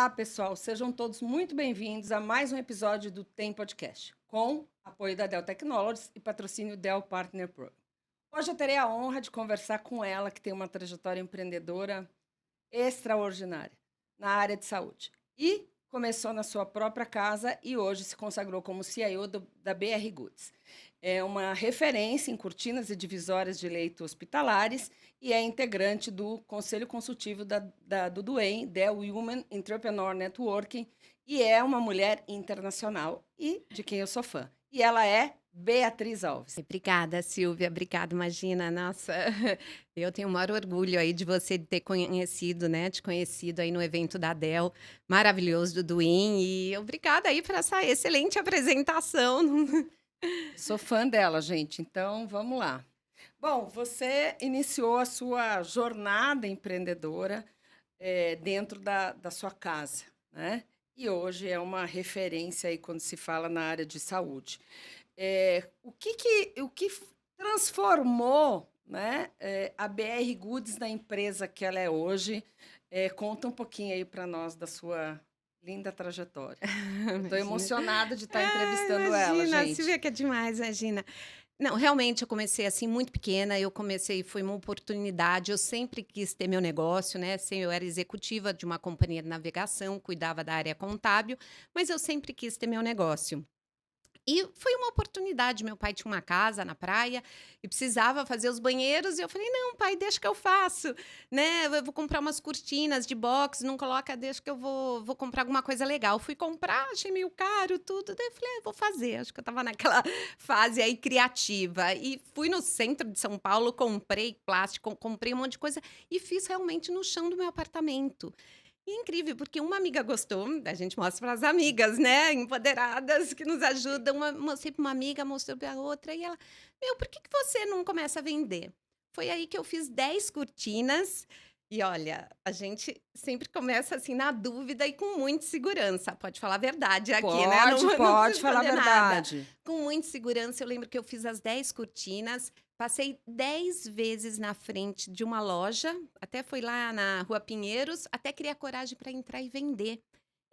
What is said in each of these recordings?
Olá, pessoal. Sejam todos muito bem-vindos a mais um episódio do Tem Podcast, com apoio da Dell Technologies e patrocínio Dell Partner Program. Hoje eu terei a honra de conversar com ela, que tem uma trajetória empreendedora extraordinária na área de saúde. E começou na sua própria casa e hoje se consagrou como CIO da BR Goods. É uma referência em cortinas e divisórias de leito hospitalares e é integrante do Conselho Consultivo do DUEM, Dell Women Entrepreneur Networking, e é uma mulher internacional e de quem eu sou fã. E ela é Beatriz Alves. Obrigada, Silvia. Obrigada, imagina. Nossa, eu tenho o maior orgulho aí de você ter conhecido, né? Te conhecido aí no evento da Dell, maravilhoso do Duin. E obrigada aí por essa excelente apresentação. Sou fã dela, gente, então vamos lá. Bom, você iniciou a sua jornada empreendedora dentro da sua casa, né? E hoje é uma referência aí quando se fala na área de saúde. O que transformou, né, a BR Goods na empresa que ela é hoje? Conta um pouquinho aí para nós da sua linda trajetória. Eu estou Imagina. emocionada de estar entrevistando ela, Imagina, gente. Silvia, que é demais, imagina. Não, realmente eu comecei assim muito pequena, foi uma oportunidade, eu sempre quis ter meu negócio, né? Eu era executiva de uma companhia de navegação, cuidava da área contábil, mas eu sempre quis ter meu negócio. E foi uma oportunidade, meu pai tinha uma casa na praia e precisava fazer os banheiros e eu falei: "Não, pai, deixa que eu faço, né, eu vou comprar umas cortinas de box, não coloca, deixa que eu vou comprar alguma coisa legal". Fui comprar, achei meio caro tudo, daí eu falei: "Vou fazer". Acho que eu estava naquela fase aí criativa e fui no centro de São Paulo, comprei plástico, comprei um monte de coisa e fiz realmente no chão do meu apartamento. E é incrível, porque uma amiga gostou, a gente mostra para as amigas, né, empoderadas que nos ajudam. Mostrei para uma amiga, mostrei para outra, e ela: "Meu, por que que você não começa a vender?". Foi aí que eu fiz 10 cortinas. E olha, a gente sempre começa assim na dúvida e com muita segurança. Pode falar a verdade aqui, né? Não, Pode, não pode precisa falar a esconder nada. verdade. Com muita segurança, eu lembro que eu fiz as 10 cortinas, passei 10 vezes na frente de uma loja, até foi lá na Rua Pinheiros, até criar coragem para entrar e vender.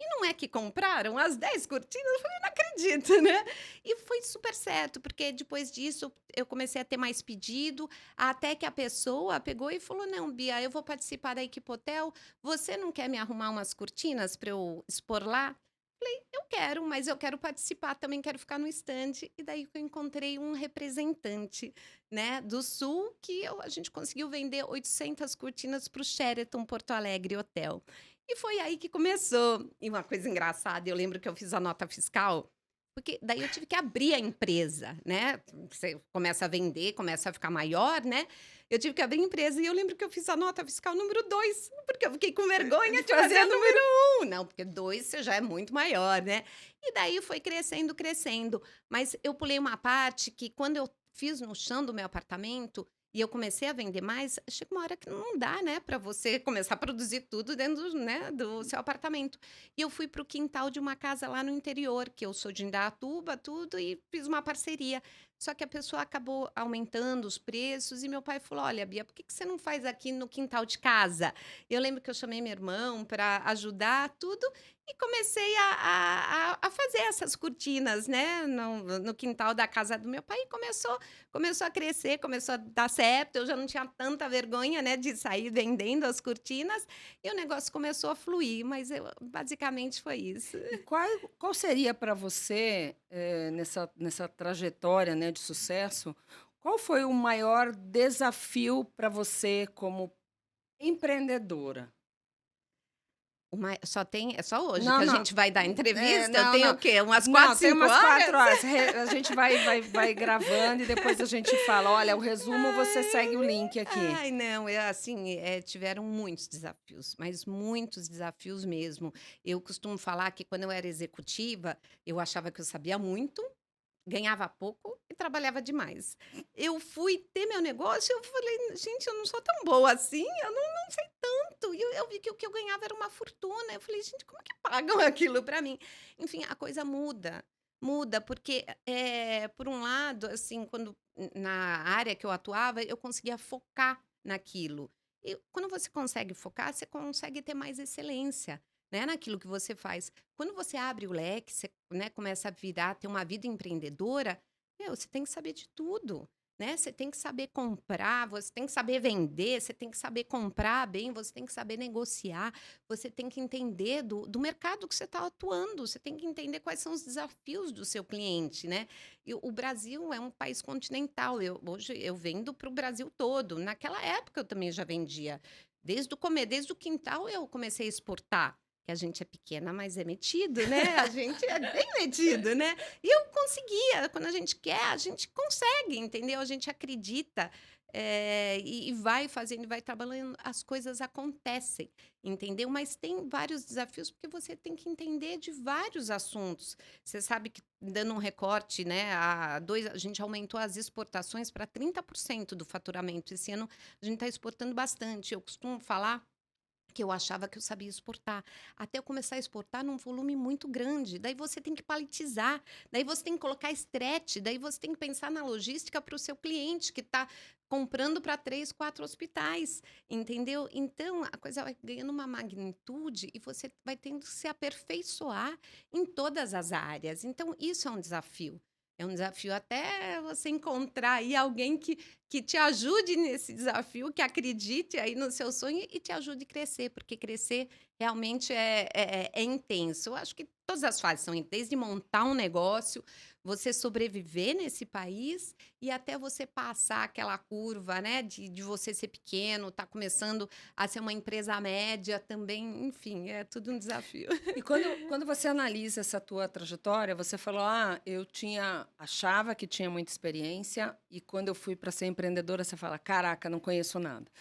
E não é que compraram as 10 cortinas? Eu falei: "Não acredito", né. E foi super certo, porque depois disso eu comecei a ter mais pedido, até que a pessoa pegou e falou: "Não, Bia, eu vou participar da Equipe Hotel, você não quer me arrumar umas cortinas para eu expor lá?". Falei: "Eu quero, mas eu quero participar também, quero ficar no estande". E daí que eu encontrei um representante, né, do Sul, que a gente conseguiu vender 800 cortinas para o Sheraton Porto Alegre Hotel. E foi aí que começou. E uma coisa engraçada, eu lembro que eu fiz a nota fiscal, porque daí eu tive que abrir a empresa, né, você começa a vender, começa a ficar maior, né, eu tive que abrir a empresa e eu lembro que eu fiz a nota fiscal número 2 porque eu fiquei com De vergonha de fazer fazer a número número. 1. Não, porque 2 você já é muito maior, né. E daí foi crescendo, crescendo. Mas eu pulei uma parte que quando eu fiz no chão do meu apartamento, e eu comecei a vender mais, chega uma hora que não dá, né, para você começar a produzir tudo dentro, né, do seu apartamento. E eu fui para o quintal de uma casa lá no interior, que eu sou de Indaiatuba, tudo, e fiz uma parceria. Só que a pessoa acabou aumentando os preços e meu pai falou: "Olha, Bia, por que que você não faz aqui no quintal de casa?". Eu lembro que eu chamei meu irmão para ajudar, tudo, e comecei a fazer essas cortinas, né, no quintal da casa do meu pai e começou a crescer, começou a dar certo, eu já não tinha tanta vergonha, né, de sair vendendo as cortinas, e o negócio começou a fluir, mas basicamente foi isso. E qual seria para você, nessa trajetória, né, de sucesso, qual foi o maior desafio para você como empreendedora? É só hoje que Não, a não. gente vai dar entrevista? Eu Não, tenho não. o quê? Umas 4, Não, tem 5 umas 4 horas? horas. A gente vai gravando e depois a gente fala: "Olha, o resumo você segue o link aqui". Ai, não, assim, tiveram muitos desafios, mas muitos desafios mesmo. Eu costumo falar que quando eu era executiva, eu achava que eu sabia muito, ganhava pouco e trabalhava demais. Eu fui ter meu negócio, eu falei: "Gente, eu não sou tão boa assim, eu não sei tanto". E eu vi que o que eu ganhava era uma fortuna, eu falei: "Gente, como que pagam aquilo para mim?". Enfim, a coisa muda, muda, porque, por um lado, assim, na área que eu atuava, eu conseguia focar naquilo. E quando você consegue focar, você consegue ter mais excelência. né, naquilo que você faz. Quando você abre o leque, você, né, começa a virar, ter uma vida empreendedora, você tem que saber de tudo, né? Você tem que saber comprar, você tem que saber vender, você tem que saber comprar bem, você tem que saber negociar, você tem que entender do mercado que você está atuando, você tem que entender quais são os desafios do seu cliente, né? E o Brasil é um país continental. Hoje eu vendo para o Brasil todo. Naquela época eu também já vendia. Desde o começo, desde o quintal eu comecei a exportar. Que a gente é pequena, mas é metido, né? A gente é bem metido, né? E eu conseguia. Quando a gente quer, a gente consegue, entendeu? A gente acredita e vai fazendo, vai trabalhando, as coisas acontecem, entendeu? Mas tem vários desafios, porque você tem que entender de vários assuntos. Você sabe que, dando um recorte, né? A gente aumentou as exportações para 30% do faturamento. Esse ano a gente está exportando bastante. Eu costumo falar que eu achava que eu sabia exportar, até eu começar a exportar num volume muito grande. Daí você tem que paletizar, daí você tem que colocar stretch, daí você tem que pensar na logística para o seu cliente que está comprando para 3, 4 hospitais, entendeu? Então a coisa vai ganhando uma magnitude e você vai tendo que se aperfeiçoar em todas as áreas. Então isso é um desafio. É um desafio até você encontrar aí alguém que te ajude nesse desafio, que acredite aí no seu sonho e te ajude a crescer, porque crescer realmente é intenso. Eu acho que todas as fases são desde montar um negócio, você sobreviver nesse país e até você passar aquela curva, né, de você ser pequeno, tá começando a ser uma empresa média também, enfim, é tudo um desafio. E quando você analisa essa tua trajetória, você falou, achava que tinha muita experiência, e quando eu fui para ser empreendedora, você fala, caraca, não conheço nada.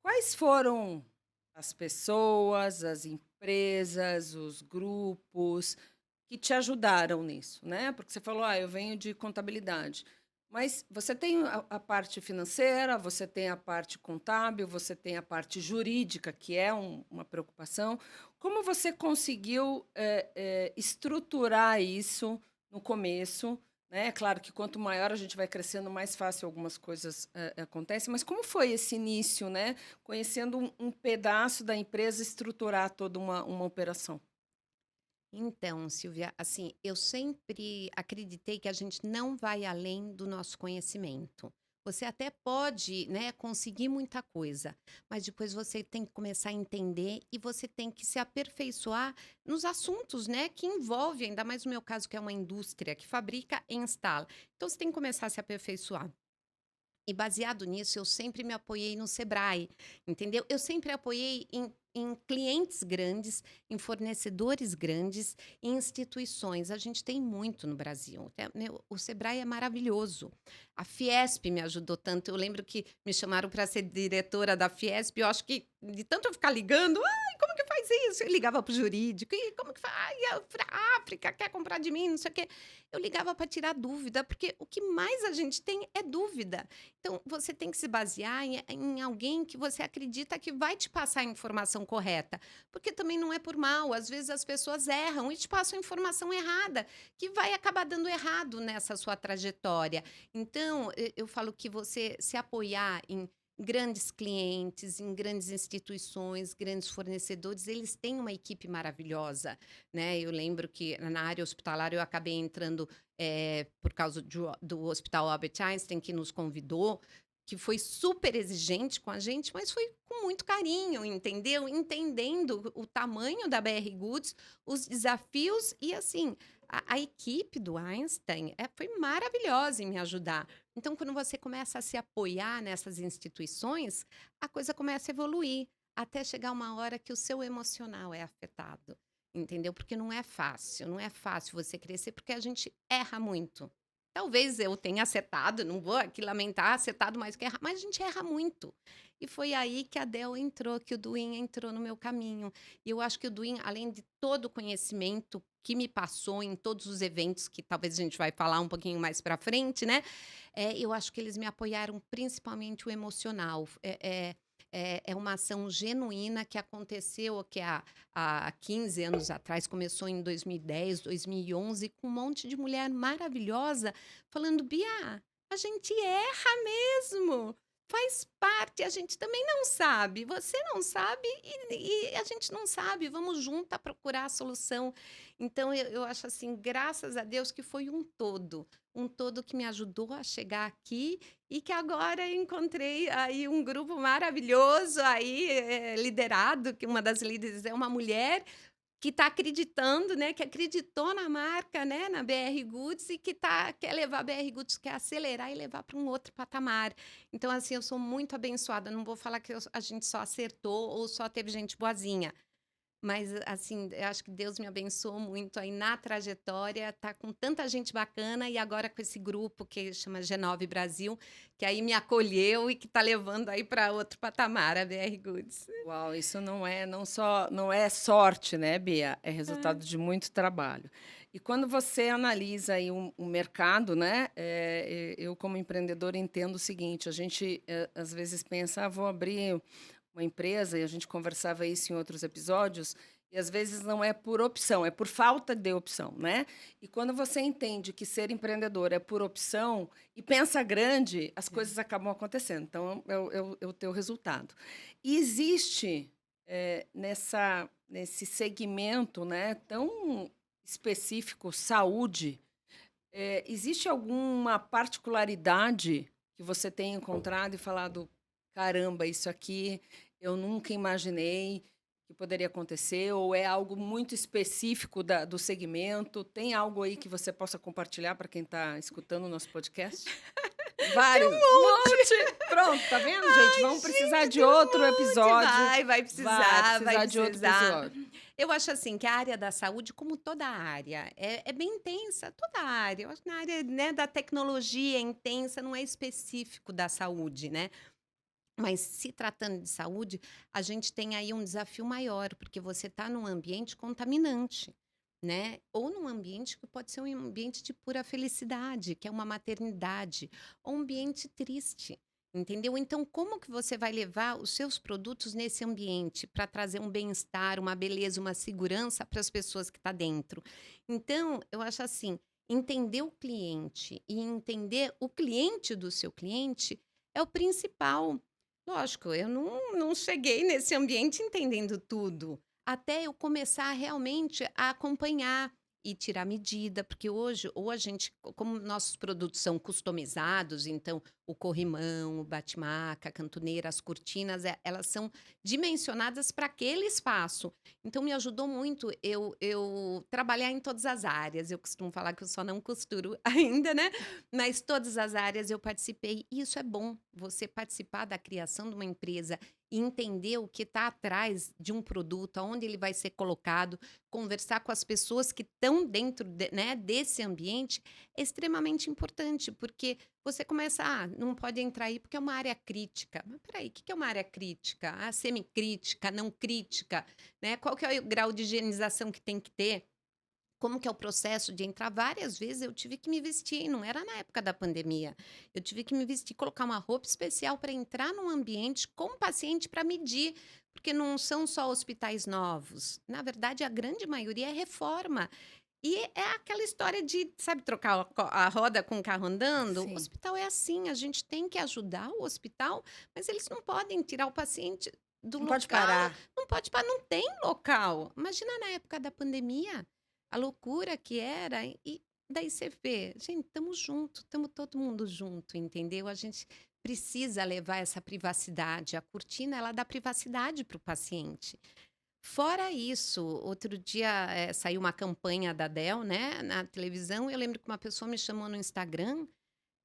Quais foram as pessoas, as empresas, os grupos que te ajudaram nisso, né? Porque você falou, eu venho de contabilidade. Mas você tem a parte financeira, você tem a parte contábil, você tem a parte jurídica, que é uma preocupação. Como você conseguiu estruturar isso no começo? Né? É claro que quanto maior a gente vai crescendo, mais fácil algumas coisas acontecem. Mas como foi esse início, né? Conhecendo um pedaço da empresa, estruturar toda uma operação? Então, Silvia, assim, eu sempre acreditei que a gente não vai além do nosso conhecimento. Você até pode, né, conseguir muita coisa, mas depois você tem que começar a entender e você tem que se aperfeiçoar nos assuntos, né, que envolve, ainda mais no meu caso, que é uma indústria que fabrica e instala. Então, você tem que começar a se aperfeiçoar. E baseado nisso, eu sempre me apoiei no Sebrae, entendeu? Eu sempre apoiei em clientes grandes, em fornecedores grandes, em instituições. A gente tem muito no Brasil. O Sebrae é maravilhoso. A Fiesp me ajudou tanto. Eu lembro que me chamaram para ser diretora da Fiesp. Eu acho que, de tanto eu ficar ligando, ai, como que faz isso? Eu ligava para o jurídico, e como que faz? Ai, para a África, quer comprar de mim, não sei o quê. Eu ligava para tirar dúvida, porque o que mais a gente tem é dúvida. Então, você tem que se basear em alguém que você acredita que vai te passar a informação correta. Porque também não é por mal. Às vezes as pessoas erram e te passam a informação errada, que vai acabar dando errado nessa sua trajetória. Então, eu falo que você se apoiar em grandes clientes, em grandes instituições, grandes fornecedores, eles têm uma equipe maravilhosa, né? Eu lembro que na área hospitalar eu acabei entrando por causa do Hospital Albert Einstein, que nos convidou, que foi super exigente com a gente, mas foi com muito carinho, entendeu? Entendendo o tamanho da BR Goods, os desafios e, assim, a equipe do Einstein foi maravilhosa em me ajudar. Então, quando você começa a se apoiar nessas instituições, a coisa começa a evoluir, até chegar uma hora que o seu emocional é afetado. Entendeu? Porque não é fácil você crescer, porque a gente erra muito. Talvez eu tenha acertado, não vou aqui lamentar, acertado mais que errar, mas a gente erra muito. E foi aí que a Dell entrou, que o Duin entrou no meu caminho. E eu acho que o Duin, além de todo o conhecimento que me passou em todos os eventos, que talvez a gente vai falar um pouquinho mais para frente, né? Eu acho que eles me apoiaram principalmente o emocional. É uma ação genuína que aconteceu que há 15 anos atrás, começou em 2010, 2011, com um monte de mulher maravilhosa falando, Bia, a gente erra mesmo. faz parte, a gente também não sabe. Você não sabe e a gente não sabe. Vamos junto a procurar a solução. Então, eu acho assim, graças a Deus que foi um todo que me ajudou a chegar aqui e que agora eu encontrei aí um grupo maravilhoso aí, liderado, que uma das líderes é uma mulher que está acreditando, né, que acreditou na marca, né, na BR Goods e que quer levar a BR Goods, quer acelerar e levar para um outro patamar. Então, assim, eu sou muito abençoada. Não vou falar que a gente só acertou ou só teve gente boazinha. Mas, assim, eu acho que Deus me abençoou muito aí na trajetória, tá com tanta gente bacana e agora com esse grupo que chama G9 Brasil, que aí me acolheu e que tá levando aí para outro patamar, a BR Goods. Uau, isso não é sorte, né, Bia? É Ah, resultado de muito trabalho. E quando você analisa aí o mercado, né, eu como empreendedor entendo o seguinte, a gente às vezes pensa, vou abrir uma empresa, e a gente conversava isso em outros episódios, e às vezes não é por opção, é por falta de opção, né? E quando você entende que ser empreendedor é por opção e pensa grande, as coisas acabam acontecendo. Então, é o teu resultado. E existe nesse segmento, né, tão específico, saúde, existe alguma particularidade que você tenha encontrado e falado, caramba, isso aqui eu nunca imaginei que poderia acontecer, ou é algo muito específico do segmento? Tem algo aí que você possa compartilhar para quem está escutando o nosso podcast? Vários. Um monte. Pronto, tá vendo, gente? Vamos precisar gente, de tem um outro monte. episódio. Vai Vai precisar, vai precisar de outro precisar. episódio. Eu acho assim que a área da saúde, como toda área, é bem intensa, toda área. Eu acho que na área, né, da tecnologia é intensa, não é específico da saúde, né? Mas se tratando de saúde, a gente tem aí um desafio maior, porque você está num ambiente contaminante, né? Ou num ambiente que pode ser um ambiente de pura felicidade, que é uma maternidade, ou um ambiente triste. Entendeu? Então, como que você vai levar os seus produtos nesse ambiente para trazer um bem-estar, uma beleza, uma segurança para as pessoas que estão dentro? Então, eu acho assim, entender o cliente e entender o cliente do seu cliente é o principal. Lógico, eu não cheguei nesse ambiente entendendo tudo, até eu começar realmente a acompanhar e tirar medida, porque hoje ou a gente como nossos produtos são customizados, então o corrimão, o bate-maca, a cantoneira, as cortinas, elas são dimensionadas para aquele espaço. Então me ajudou muito eu trabalhar em todas as áreas. Eu costumo falar que eu só não costuro ainda, né? Mas todas as áreas eu participei, e isso é bom, você participar da criação de uma empresa e entender o que está atrás de um produto, aonde ele vai ser colocado, conversar com as pessoas que estão dentro né, desse ambiente, é extremamente importante, porque você começa, não pode entrar aí porque é uma área crítica. Mas peraí, o que é uma área crítica? Semicrítica, não crítica, né? Qual que é o grau de higienização que tem que ter? Como que é o processo de entrar? Várias vezes eu tive que me vestir, não era na época da pandemia. Eu tive que me vestir, colocar uma roupa especial para entrar num ambiente com o paciente para medir, porque não são só hospitais novos. Na verdade, a grande maioria é reforma. E é aquela história de, sabe, trocar a roda com o carro andando? O Sim. hospital é assim, a gente tem que ajudar o hospital, mas eles não podem tirar o paciente do Não pode local, parar. não pode parar, não tem local. Imagina na época da pandemia, a loucura que era, e daí você vê, gente, estamos juntos, estamos todo mundo junto, entendeu? A gente precisa levar essa privacidade. A cortina, ela dá privacidade para o paciente. Fora isso, outro dia, saiu uma campanha da Dell, né, na televisão, e eu lembro que uma pessoa me chamou no Instagram,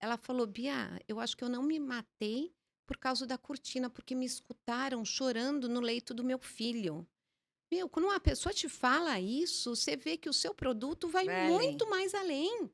ela falou: "Bia, eu acho que eu não me matei por causa da cortina, porque me escutaram chorando no leito do meu filho". Meu, quando uma pessoa te fala isso, você vê que o seu produto vai Vai além. muito mais além.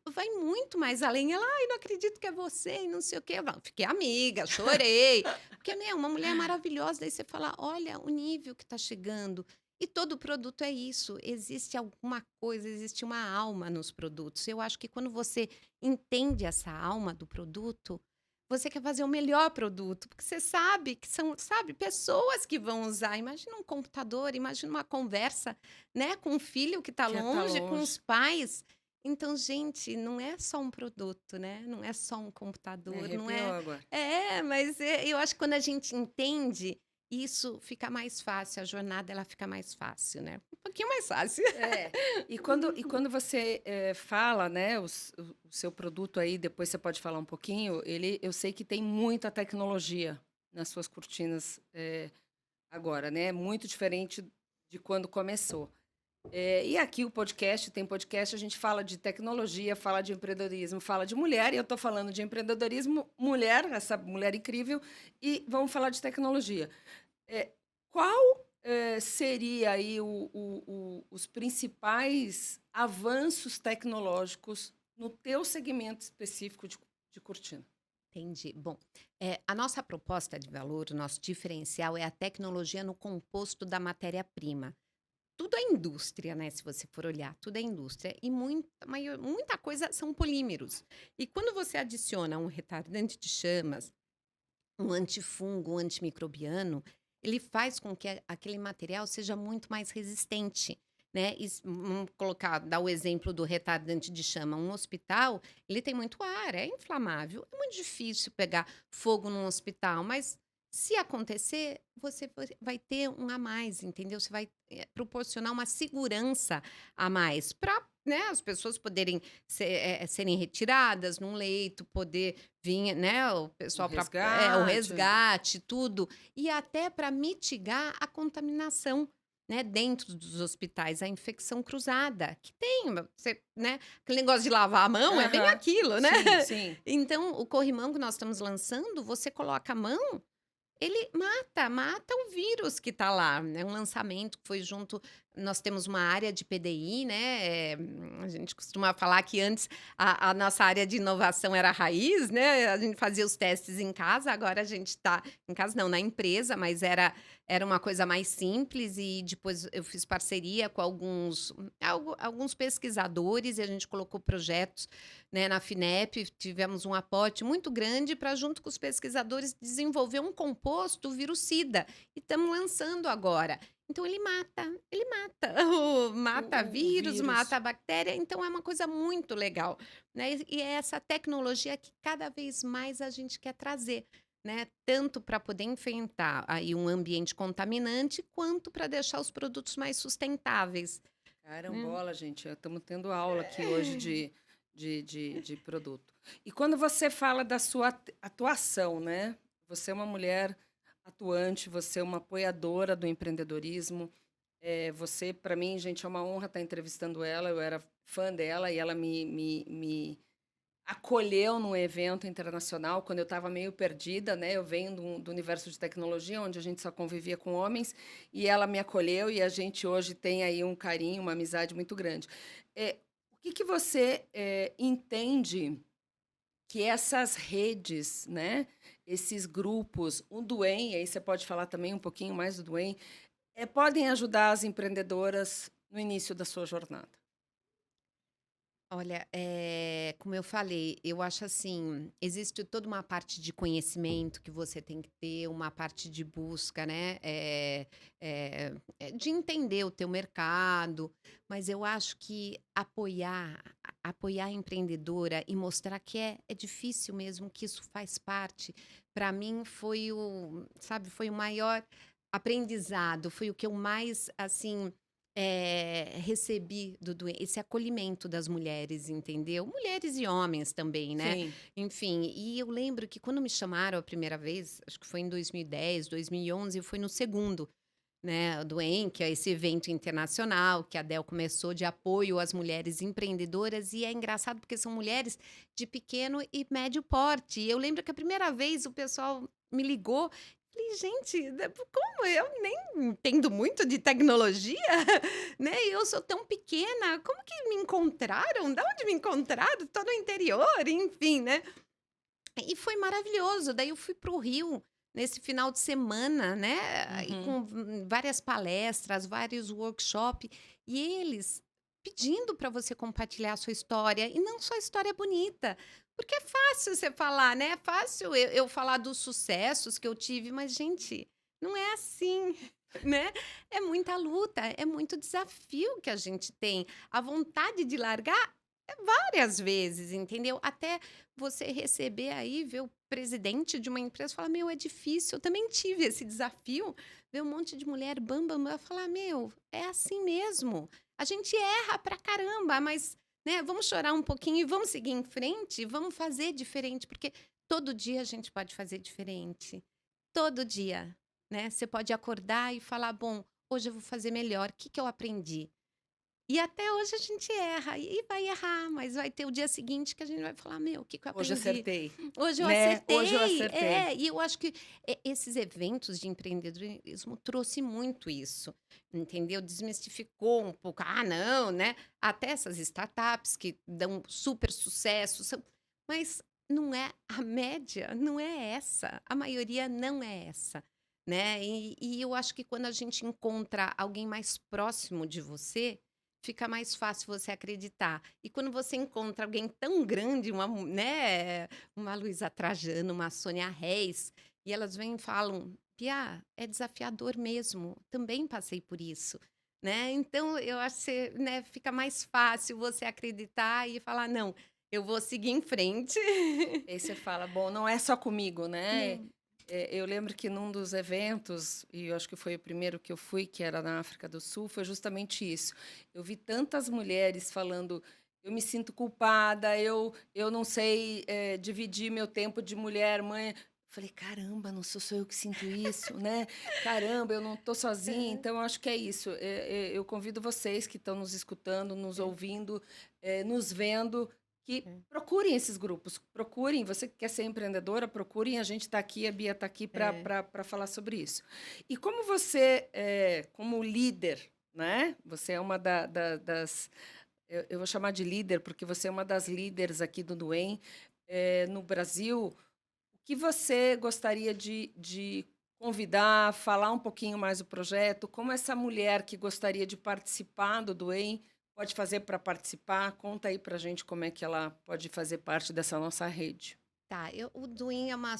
Vai muito mais além. Ela: "Ai, não acredito que é você e não sei o quê". Fiquei amiga, chorei, porque, meu, uma mulher maravilhosa, daí você fala: "Olha o nível que está chegando". E todo produto é isso, existe alguma coisa, existe uma alma nos produtos. Eu acho que quando você entende essa alma do produto, você quer fazer o melhor produto, porque você sabe que são, sabe, pessoas que vão usar. Imagina um computador, imagina uma conversa, né, com um filho que está Que tá longe, com longe. os pais. Então, gente, não é só um produto, né? Não é só um Me computador, não arrepiou é. agora. Mas eu acho que quando a gente entende, isso fica mais fácil, a jornada ela fica mais fácil, né? Um pouquinho mais fácil. É. E quando você fala, né, o seu produto aí, depois você pode falar um pouquinho, eu sei que tem muita tecnologia nas suas cortinas agora, né? Muito diferente de quando começou. E aqui tem podcast, a gente fala de tecnologia, fala de empreendedorismo, fala de mulher, e eu estou falando de empreendedorismo, mulher, essa mulher incrível, e vamos falar de tecnologia. Qual seria aí os principais avanços tecnológicos no teu segmento específico de cortina? Entendi. Bom, a nossa proposta de valor, o nosso diferencial é a tecnologia no composto da matéria-prima. Tudo é indústria, né? Se você for olhar, tudo é indústria. E muita coisa são polímeros. E quando você adiciona um retardante de chamas, um antifungo, um antimicrobiano, ele faz com que aquele material seja muito mais resistente. Né? Vamos dar o exemplo do retardante de chama. Um hospital, ele tem muito ar, é inflamável. É muito difícil pegar fogo num hospital, mas se acontecer, você vai ter um a mais, entendeu? Você vai proporcionar uma segurança a mais para, né, as pessoas poderem serem retiradas num leito, poder vir, né, o O pessoal para o resgate. resgate, tudo, e até para mitigar a contaminação, né, dentro dos hospitais, a infecção cruzada, que tem, né, aquele negócio de lavar a mão é bem Aham. aquilo, né? Sim, sim. Então, o corrimão que nós estamos lançando, você coloca a mão, ele mata o vírus que está lá. É um lançamento que foi junto. Nós temos uma área de PDI, né? A gente costuma falar que antes a nossa área de inovação era a raiz, né? A gente fazia os testes em casa, agora a gente está. Em casa não, na empresa, mas era uma coisa mais simples, e depois eu fiz parceria com alguns pesquisadores e a gente colocou projetos, né, na FINEP, tivemos um aporte muito grande para, junto com os pesquisadores, desenvolver um composto virucida. E estamos lançando agora. Então, ele mata, mata O vírus, vírus. mata a bactéria. Então, é uma coisa muito legal, né? E é essa tecnologia que cada vez mais a gente quer trazer, né? Tanto para poder enfrentar aí um ambiente contaminante, quanto para deixar os produtos mais sustentáveis, né? Carambola, gente, estamos tendo aula aqui hoje de produto. E quando você fala da sua atuação, né? Você é uma mulher atuante, você é uma apoiadora do empreendedorismo. Você, para mim, gente, é uma honra estar entrevistando ela. Eu era fã dela e ela me acolheu num evento internacional quando eu estava meio perdida, né? Eu venho do universo de tecnologia, onde a gente só convivia com homens, e ela me acolheu e a gente hoje tem aí um carinho, uma amizade muito grande. O que você entende que essas redes, né? Esses grupos, o Duem, aí você pode falar também um pouquinho mais do Duem, podem ajudar as empreendedoras no início da sua jornada? Olha, como eu falei, eu acho assim, existe toda uma parte de conhecimento que você tem que ter, uma parte de busca, né, de entender o teu mercado, mas eu acho que apoiar a empreendedora e mostrar que é difícil mesmo, que isso faz parte, para mim foi o maior aprendizado, foi o que eu mais, assim, recebi esse acolhimento das mulheres, entendeu? Mulheres e homens também, né? Sim. Enfim, e eu lembro que quando me chamaram a primeira vez, acho que foi em 2010, 2011, eu fui no segundo, né, do EM, que é esse evento internacional que a Dell começou, de apoio às mulheres empreendedoras, e é engraçado porque são mulheres de pequeno e médio porte. E eu lembro que a primeira vez o pessoal me ligou. Falei, gente, como eu nem entendo muito de tecnologia, né? E eu sou tão pequena, como que me encontraram? Da onde me encontraram? Tô no interior, enfim, né? E foi maravilhoso. Daí eu fui para o Rio nesse final de semana, né? E com várias palestras, vários workshops, e eles pedindo para você compartilhar a sua história, e não só história bonita, porque é fácil você falar, né? É fácil eu falar dos sucessos que eu tive, mas, gente, não é assim, né? É muita luta, é muito desafio que a gente tem. A vontade de largar várias vezes, entendeu? Até você receber aí, ver o presidente de uma empresa falar: "Meu, é difícil". Eu também tive esse desafio, ver um monte de mulher bam bam bam, falar: "Meu, é assim mesmo. A gente erra pra caramba, mas, né, vamos chorar um pouquinho e vamos seguir em frente, vamos fazer diferente, porque todo dia a gente pode fazer diferente. Todo dia, né? Você pode acordar e falar: "Bom, hoje eu vou fazer melhor. O que que eu aprendi?". E até hoje a gente erra e vai errar, mas vai ter o dia seguinte que a gente vai falar: "Meu, o que que eu Hoje aprendi? acertei, Hoje eu né? Hoje eu acertei". acertei. E eu acho que esses eventos de empreendedorismo trouxe muito isso, entendeu? Desmistificou um pouco. "Ah, não", né? Até essas startups que dão super sucesso, mas não é a média, não é essa. A maioria não é essa, né? E eu acho que quando a gente encontra alguém mais próximo de você, fica mais fácil você acreditar. E quando você encontra alguém tão grande, né, uma Luísa Trajano, uma Sônia Reis, e elas vêm e falam: "Pia, é desafiador mesmo, também passei por isso", né. Então eu acho que você, né, fica mais fácil você acreditar e falar: "Não, eu vou seguir em frente". Aí você fala: "Bom, não é só comigo", né. Não. Eu lembro que num dos eventos, e eu acho que foi o primeiro que eu fui, que era na África do Sul, foi justamente isso. Eu vi tantas mulheres falando: "Eu me sinto culpada, eu não sei, dividir meu tempo de mulher, mãe". Falei: "Caramba, não sou só eu que sinto isso, né. Caramba, eu não estou sozinha". É, Então eu acho que é isso. Eu convido vocês que estão nos escutando, nos é, ouvindo, nos vendo, que é, procurem esses grupos, procurem, você que quer ser empreendedora, procurem, a gente está aqui, a Bia está aqui para é. para falar sobre isso. E como você, como líder, né? Você é uma das. Eu vou chamar de líder, porque você é uma das líderes aqui do Duem, no Brasil. O que você gostaria de convidar, falar um pouquinho mais do projeto? Como essa mulher que gostaria de participar do Duem pode fazer para participar? Conta aí para a gente como é que ela pode fazer parte dessa nossa rede. Tá, o Doing é uma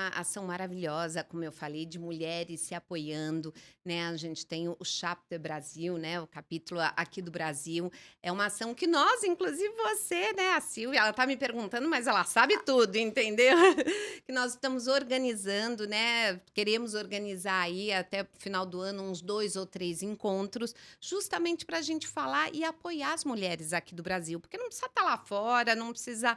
ação maravilhosa, como eu falei, de mulheres se apoiando, né? A gente tem o Chapter Brasil, né? O capítulo aqui do Brasil. É uma ação que nós, inclusive você, né? A Silvia, ela tá me perguntando, mas ela sabe tudo, entendeu? Que nós estamos organizando, né? Queremos organizar aí até o final do ano uns 2 ou 3 encontros, justamente para a gente falar e apoiar as mulheres aqui do Brasil, porque não precisa estar lá fora, não precisa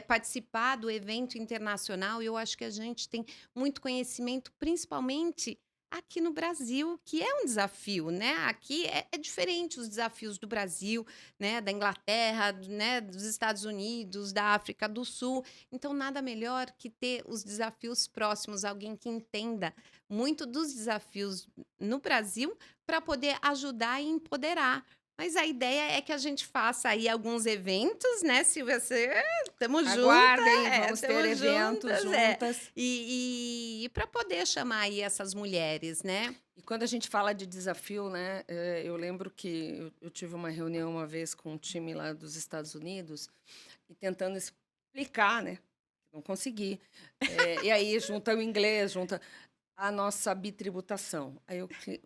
participar do evento internacional, e eu acho que a gente tem muito conhecimento, principalmente aqui no Brasil, que é um desafio, né? Aqui é diferente os desafios do Brasil, né? Da Inglaterra, né? Dos Estados Unidos, da África do Sul. Então, nada melhor que ter os desafios próximos, alguém que entenda muito dos desafios no Brasil para poder ajudar e empoderar. Mas a ideia é que a gente faça aí alguns eventos, né, Silvia? Tamo juntas, Aguardem, vamos ter tamo eventos juntas, juntas. E para poder chamar aí essas mulheres, né? E quando a gente fala de desafio, né, eu lembro que eu tive uma reunião uma vez com um time lá dos Estados Unidos e tentando explicar, né, não consegui. E aí junta o inglês, junta a nossa bitributação. Aí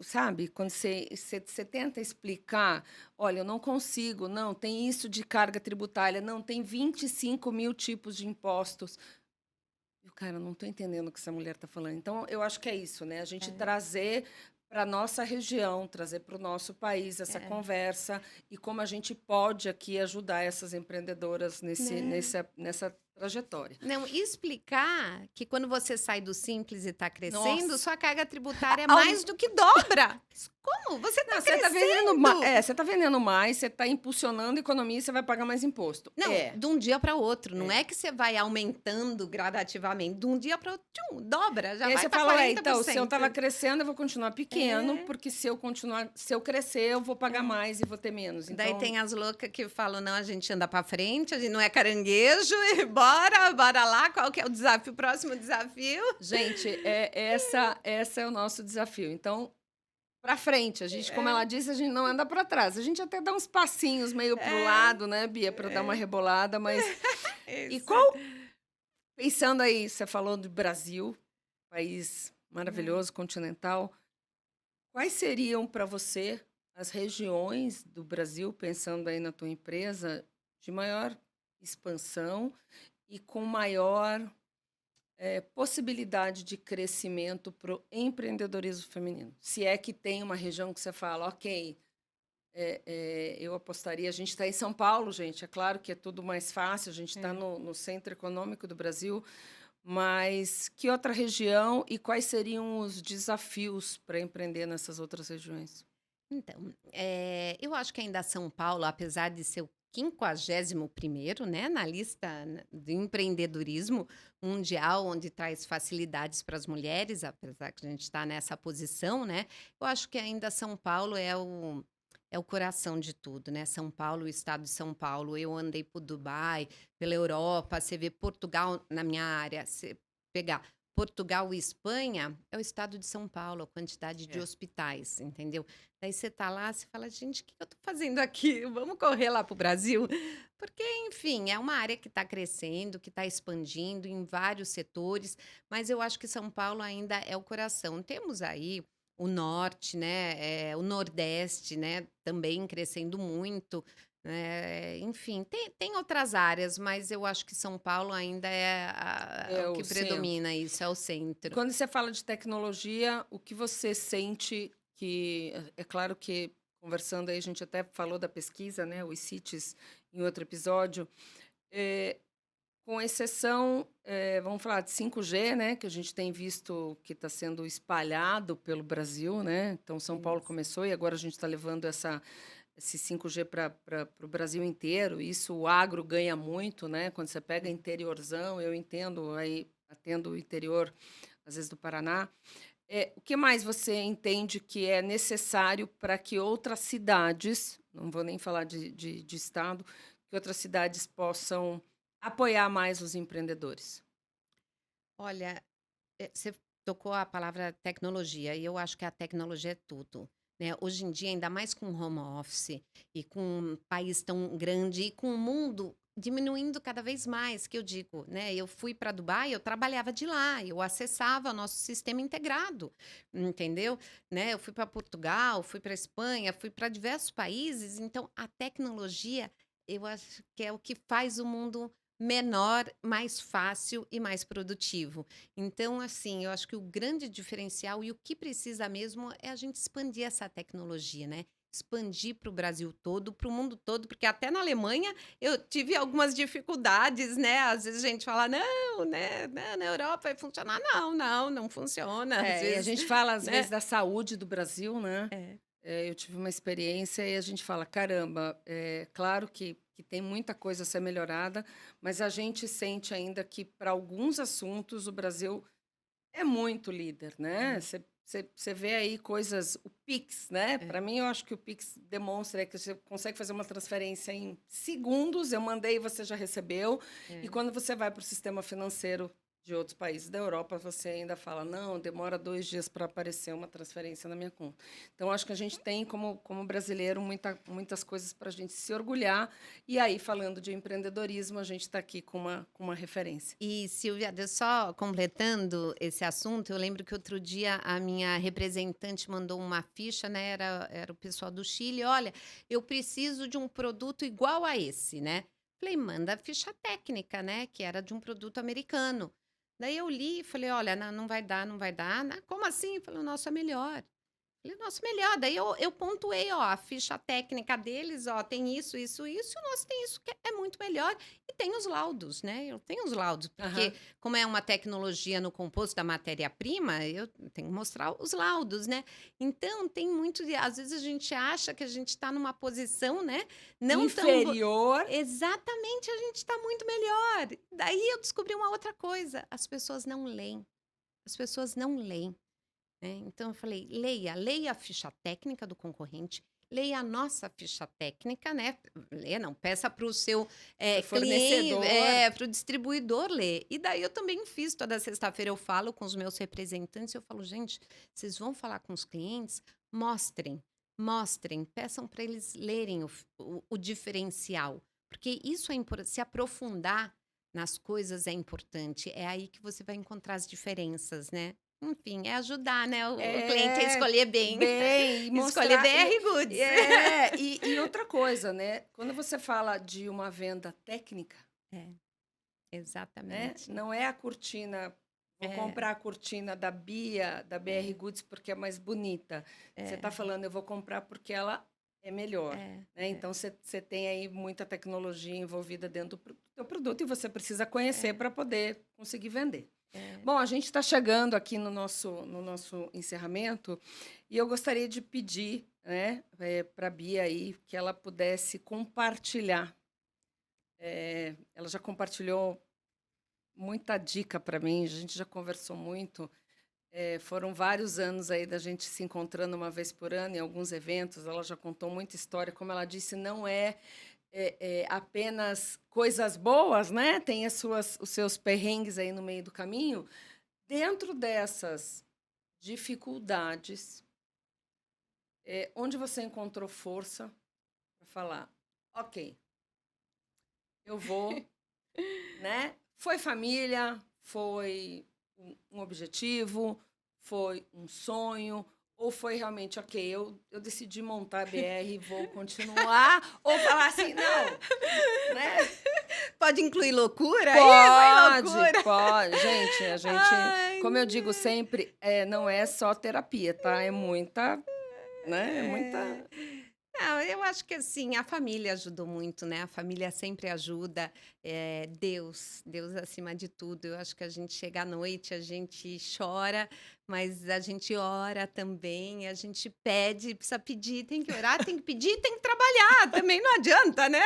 sabe, quando você tenta explicar, olha, eu não consigo, não, tem isso de carga tributária, não, tem 25.000 tipos de impostos. Eu, cara, não estou entendendo o que essa mulher está falando. Então, eu acho que é isso, né? A gente É, trazer para a nossa região, trazer para o nosso país essa é, conversa e como a gente pode aqui ajudar essas empreendedoras né? nessa trajetória. Não, e explicar que quando você sai do simples e está crescendo, Nossa, sua carga tributária é ao- mais do que dobra. Mas como? Você está não, você está vendendo, crescendo. você tá vendendo mais, você está impulsionando a economia e você vai pagar mais imposto. Não, É, de um dia para outro. Não é. é que você vai aumentando gradativamente. De um dia para outro, tchum, dobra, E já aí vai você para fala, então, se eu 40%. estava crescendo, eu vou continuar pequeno, É. porque se eu crescer, eu vou pagar É. mais e vou ter menos. Daí Então, tem as loucas que falam: "Não, a gente anda pra frente, a gente não é caranguejo e bora lá, qual que é o desafio, o próximo desafio?". gente, essa é o nosso desafio. Então, para frente, a gente, como ela É, disse, a gente não anda para trás. A gente até dá uns passinhos meio pro é, lado, né, Bia, para dar uma é, rebolada, mas e isso. qual pensando aí, você falou do Brasil, país Né. maravilhoso, continental. Quais seriam para você as regiões do Brasil, pensando aí na tua empresa, de maior expansão e com maior possibilidade de crescimento para o empreendedorismo feminino? Se é que tem uma região que você fala, ok, eu apostaria. A gente está em São Paulo, gente. É claro que é tudo mais fácil, a gente está no centro econômico do Brasil, mas que outra região e quais seriam os desafios para empreender nessas outras regiões? Então, eu acho que ainda São Paulo, apesar de ser o 51º, né, na lista do empreendedorismo mundial, onde traz facilidades para as mulheres, apesar que a gente está nessa posição, né, eu acho que ainda São Paulo é o coração de tudo, né? São Paulo, o estado de São Paulo. Eu andei por Dubai, pela Europa, você vê Portugal na minha área, você pegar Portugal e Espanha, é o estado de São Paulo, a quantidade de É. hospitais, entendeu? Daí você tá lá, você fala, gente, o que eu tô fazendo aqui? Vamos correr lá pro Brasil? Porque, enfim, é uma área que está crescendo, que está expandindo em vários setores, mas eu acho que São Paulo ainda é o coração. Temos aí o norte, né, o nordeste, né, também crescendo muito, enfim, tem outras áreas, mas eu acho que São Paulo ainda é É o o que centro. predomina, isso, é o E centro. quando você fala de tecnologia, o que você sente que... É claro que, conversando aí, a gente até falou da pesquisa, né, os CITES, em outro episódio, eh, com exceção, vamos falar de 5G, né, que a gente tem visto que está sendo espalhado pelo Brasil, né? Então, São Paulo Isso. começou e agora a gente está levando esse 5G para o Brasil inteiro. Isso o agro ganha muito, né? Quando você pega interiorzão, eu entendo, aí atendo o interior, às vezes do Paraná. O que mais você entende que é necessário para que outras cidades, não vou nem falar de estado, que outras cidades possam apoiar mais os empreendedores? Olha, você tocou a palavra tecnologia, e eu acho que a tecnologia é tudo, né? Hoje em dia, ainda mais com home office e com um país tão grande e com o mundo diminuindo cada vez mais, que eu digo, né? Eu fui para Dubai, eu trabalhava de lá, eu acessava o nosso sistema integrado, entendeu? Né? Eu fui para Portugal, fui para Espanha, fui para diversos países, então a tecnologia, eu acho que é o que faz o mundo menor, mais fácil e mais produtivo. Então, assim, eu acho que o grande diferencial e o que precisa mesmo é a gente expandir essa tecnologia, né? Expandir para o Brasil todo, para o mundo todo, porque até na Alemanha eu tive algumas dificuldades, né? Às vezes a gente fala, não, né? Na Europa vai funcionar. Não, não, não funciona. Às E a vezes, gente fala, às vezes, né? da saúde do Brasil, né? É. Eu tive uma experiência e a gente fala, caramba, é claro que tem muita coisa a ser melhorada, mas a gente sente ainda que, para alguns assuntos, o Brasil é muito líder, né? É, Você vê aí coisas, o Pix, né? é, Para mim, eu acho que o Pix demonstra que você consegue fazer uma transferência em segundos. Eu mandei e você já recebeu. E é. quando você vai para o sistema financeiro de outros países da Europa, você ainda fala, não, demora 2 dias para aparecer uma transferência na minha conta. Então, acho que a gente tem, como brasileiro, muitas coisas para a gente se orgulhar. E aí, falando de empreendedorismo, a gente está aqui com uma referência. E, Silvia, só completando esse assunto, eu lembro que outro dia a minha representante mandou uma ficha, né? Era o pessoal do Chile. Olha, eu preciso de um produto igual a esse, né? Falei, manda a ficha técnica, né? Que era de um produto americano. Daí eu li e falei, olha, não, não vai dar, não vai dar. Como assim? Falei, o nosso é melhor. Falei, nossa, melhor. Daí eu pontuei, ó, a ficha técnica deles, ó, tem isso, isso, isso, e o nosso tem isso que é muito melhor. E tem os laudos, né? Eu tenho os laudos, porque Aham. como é uma tecnologia no composto da matéria-prima, eu tenho que mostrar os laudos, né? Então, tem muito de... Às vezes a gente acha que a gente está numa posição, né? Não tão... Inferior. Exatamente, a gente está muito melhor. Daí eu descobri uma outra coisa. As pessoas não leem. As pessoas não leem. Então eu falei, leia a ficha técnica do concorrente, leia a nossa ficha técnica, né? Leia não, peça para o seu cliente, Fornecedor. para o distribuidor ler. E daí eu também fiz, toda sexta-feira eu falo com os meus representantes, eu falo, gente, vocês vão falar com os clientes, mostrem, peçam para eles lerem o diferencial, porque isso é importante, se aprofundar nas coisas é importante, é aí que você vai encontrar as diferenças, né? Enfim, é ajudar, né, o cliente a escolher bem. Bem, e Escolher mostrar BR Goods. e outra coisa, né, quando você fala de uma venda técnica, É, né, exatamente. não é a cortina, vou É, comprar a cortina da Bia, da BR Goods, porque é mais bonita. Você está é, falando, eu vou comprar porque ela é melhor, é, né, então você tem aí muita tecnologia envolvida dentro do teu produto e você precisa conhecer para poder conseguir vender. é. Bom, a gente está chegando aqui no nosso encerramento e eu gostaria de pedir, né, para a Bia aí que ela pudesse compartilhar. Ela já compartilhou muita dica para mim, a gente já conversou muito. Foram vários anos aí da gente se encontrando uma vez por ano em alguns eventos. Ela já contou muita história, como ela disse, não é apenas coisas boas, né? Tem os seus perrengues aí no meio do caminho. Dentro dessas dificuldades, onde você encontrou força para falar, ok, eu vou, né? Foi família, foi um objetivo, foi um sonho, ou foi realmente, ok, eu decidi montar a BR e vou continuar, ou falar assim, não, né? Pode incluir loucura? Vai loucura. Pode. Gente, Ai, como eu digo sempre, não é só terapia, tá? É muita, né? É muita. Não, eu acho que assim, a família ajudou muito, né? A família sempre ajuda. Deus acima de tudo. Eu acho que a gente chega à noite, a gente chora, mas a gente ora também, a gente pede, precisa pedir, tem que orar, tem que pedir, tem que trabalhar. Também não adianta, né?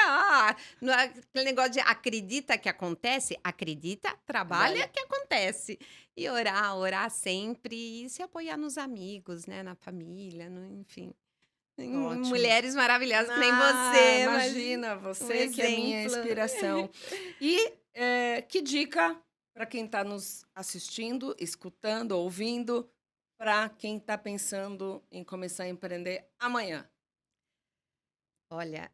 Não é aquele negócio de acredita que acontece, acredita, trabalha que acontece. E orar sempre e se apoiar nos amigos, né? Na família, enfim. Ótimo. Mulheres maravilhosas que nem você. Imagina, você que é a minha inspiração. E que dica para quem está nos assistindo, escutando, ouvindo, para quem está pensando em começar a empreender amanhã? Olha,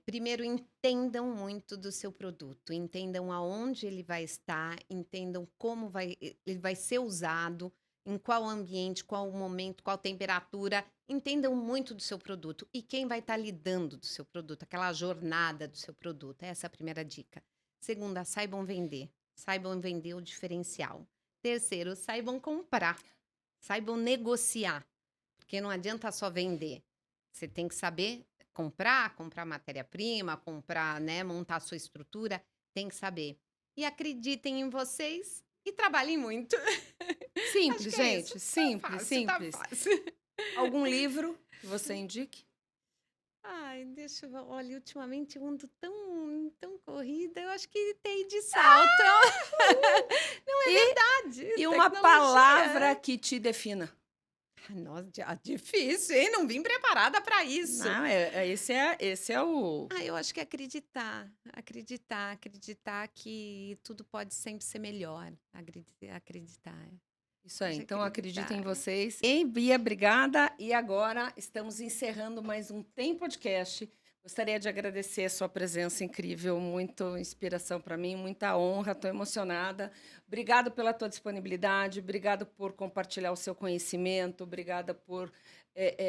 primeiro entendam muito do seu produto, entendam aonde ele vai estar, entendam como ele vai ser usado, em qual ambiente, qual momento, qual temperatura. Entendam muito do seu produto e quem vai estar lidando do seu produto, aquela jornada do seu produto. Essa é a primeira dica. Segunda, saibam vender o diferencial. Terceiro, saibam comprar, saibam negociar, porque não adianta só vender. Você tem que saber comprar matéria-prima, comprar, né, montar a sua estrutura, tem que saber. E acreditem em vocês e trabalhem muito. Simples, Acho que é gente. isso. Simples, simples. Tá fácil. Algum livro que você indique? Ai, deixa eu ver. Olha, ultimamente eu ando tão corrida, eu acho que tem de salto. Não é verdade. E uma tecnologia. palavra que te defina? Nossa, difícil, hein? Não vim preparada para isso. Não, esse é o. Eu acho que é acreditar que tudo pode sempre ser melhor. Acreditar. Isso aí, Deixa eu então acredito em acreditar. vocês. E Bia, obrigada. E agora estamos encerrando mais um Tem Podcast. Gostaria de agradecer a sua presença incrível, muita inspiração para mim, muita honra, estou emocionada. Obrigado pela tua disponibilidade, obrigado por compartilhar o seu conhecimento, obrigada por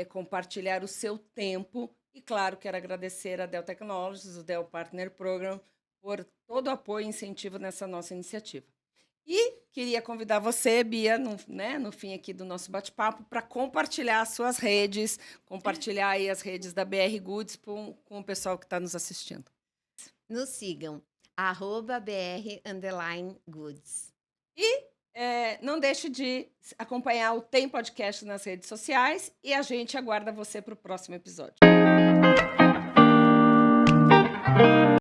compartilhar o seu tempo. E, claro, quero agradecer a Dell Technologies, o Dell Partner Program, por todo o apoio e incentivo nessa nossa iniciativa. E queria convidar você, Bia, no fim aqui do nosso bate-papo, para compartilhar as suas redes, compartilhar aí as redes da BR Goods com o pessoal que está nos assistindo. Nos sigam, @BR_Goods. E não deixe de acompanhar o Tem Podcast nas redes sociais e a gente aguarda você para o próximo episódio.